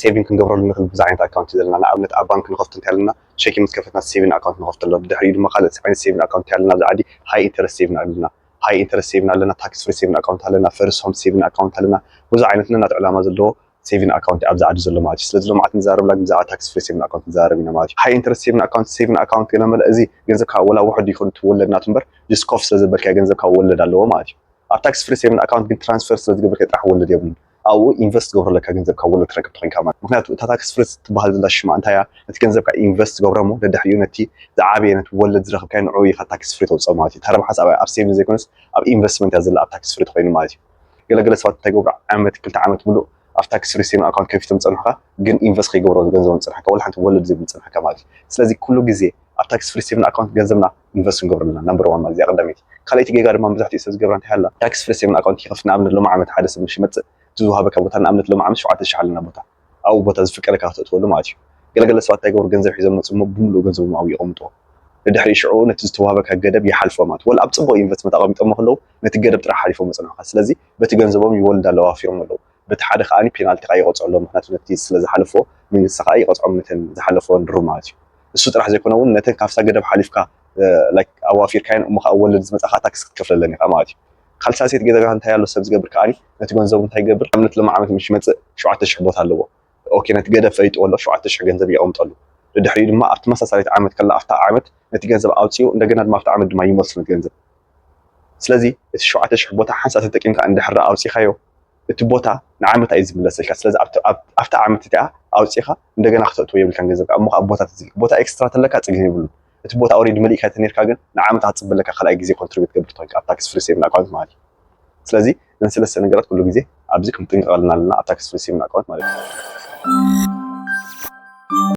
سيفين كنقبروا نخل بزعين اكونت لنا نعمل اب بانك نخفت انتلنا شيكي متكفتنا سيفين اكونت نخفت له دحري ما خلص عين سيفين اكونت لنا عادي هاي انترست سيفين لنا هاي انترست سيفين لنا تاكس فري سيفين اكونت لنا فيرست هوم سيفين اكونت لنا بزع عينتنا علامه زلو سيفين اكونت ابز عاد زلو ماتش سلازلو معت نزارب لك بزع تاكس فري سيفين اكونت زاربنا ماتش هاي انترست سيفين اكونت لنا مل ازي ገንዘብካ ولا واحد يكون تولدنا تنبر ዲስኮፍ ስለዘበልካ ገንዘብካ ወለድ አለው ማለት ኣብ ታክስ ፍሪ ሴቪንግ አካውንት ግን ትራንስፈር ስለዝገበልካ ጥራሕ ወለድ የብሉን او انفست ገብረለካ ገንዘብካ ወለድ ትረክብ ትኾንካ ማለት ምክንያቱ እታ ታክስ ፍሪ ትበሃል ዘላ ሽማ እንታይ እቲ ገንዘብካ ኢንቨስት ገብረሞ ደድሕሪኡ ነቲ ዝዓበየ ነቲ ወለድ ዝረክብካዮ ንዑ ኢኻ ታክስ ፍሪ ተውፅኦ ማለት እዩ ተረብ ሓሳብ ኣብ ሴቪንግ ዘይኮነስ ኣብ ኢንቨስትመንት እያ ዘላ ኣብ ታክስ ፍሪ ትኾይኑ ማለት እዩ ገለገለ ሰባት እንታይ ገብሩ ዓመት ክልተ ዓመት ሙሉእ ኣብ ታክስ ፍሪ ሴቪንግ አካውንት ከፊቶም ፀንሑካ ግን ኢንቨስት ከይገብሮ ገንዘቦም ፀንሕካ ወላ ሓንቲ ወለድ ዘይብል ፀንሕካ ማለት እዩ ስለዚ ኩሉ ግዜ ኣብ ታክስ ፍሪ ሴቪንግ አካውንት ገንዘብና ኢንቨስት እንገብረልና ነምበር 1 ማለት እዩ ቀዳሚት ካልአይቲ ጌጋ ድማ መብዛሕትኡ ሰብ ዝገብራ እንታይ ሃላ ታክስ ፍሪ ሴቪንግ አካውንት ይኸፍት ንኣብነት ሎም ዓመት ሓደ ሰብ ምሽ ይመፅእ ዝውሃበካ ቦታ ንኣብነት ሎም ዓመት 7,000 ኣለና ቦታ ኣብ ቦታ ዝፍቀደካ ክትእትወሉ ማለት እዩ ገለገለ ሰባት እንታይ ገብሩ ገንዘብ ሒዞም መፅሞ ብምሉእ ገንዘቦም ኣብኡ ይቕምጥዎ ድሕሪ ሽዑ ነቲ ዝተዋሃበካ ገደብ ይሓልፎ ማለት ወላ ኣብ ፅቡቅ ኢንቨስትመንት ኣቐሚጦም ከለዉ ነቲ ገደብ ጥራሕ ሓሊፎም መፅንሑካ ስለዚ በቲ ገንዘቦም ይወልድ ኣለዋ ኣፊሮም ኣለዉ በቲ ሓደ ከዓኒ ፔናልቲ ካ ይቆፅዐሎም ምክንያቱ ነቲ ስለዝሓልፎ መንግስቲ ከዓ ይቆፅዖም ነተን ዝሓለፎ ንድሩ ማለት እዩ እሱ ጥራሕ ዘይኮነ እውን ነተን ካብታ ገደብ ሓሊፍካ ላይክ ኣዋፊርካይን እሞ ከዓ ወለድ ዝመፃካ ታክስ ክትከፍለለን ኢኻ ማለት እዩ ካልሳሴት ገዛ እንታይ ያለው ሰብ ዝገብር ከዓኒ ነቲ ገንዘቡ እንታይ ይገብር ኣብነት ሎም ዓመት ምሽ ይመፅእ 7,000 ቦታ ኣለዎ ኦኬ ነቲ ገደብ ፈይጥዎ ኣሎ 7,000 ገንዘብ ይቕምጠሉ ድሕሪኡ ድማ ኣብቲ መሳሳሊት ዓመት ከላ ኣብታ ዓመት ነቲ ገንዘብ ኣውፅኡ እንደገና ድማ ኣብታ ዓመት ድማ ይመልስ ነቲ ገንዘብ ስለዚ እቲ 7,000 ቦታ ሓንሳ ተጠቂምካ እንድሕር ኣውፅኢኻዮ እቲ ቦታ ንዓመት እዩ ዝምለሰልካ ስለዚ ኣብታ ዓመት እቲኣ ኣውፅኢኻ እንደገና ክትእትዎ የብልካን ገንዘብካ እሞ ኣብ ቦታ ትዝል ቦታ ኤክስትራ ተለካ ፅግን ይብሉ እቲ ቦታ ኦሬዲ መሊእካ ተነርካ ግን ንዓመት ኣፅበለካ ካልኣይ ግዜ ኮንትሪቢዩት ገብር ትኾንካ ኣብ ታክስ ፍሪ ሴቪንግ አካውንት ማለት እዩ ስለዚ ነን ሰለስተ ነገራት ኩሉ ግዜ ኣብዚ ክንጥንቀቕ ኣለና ኣብ ታክስ ፍሪ ሴቪንግ አካውንት ማለት እዩ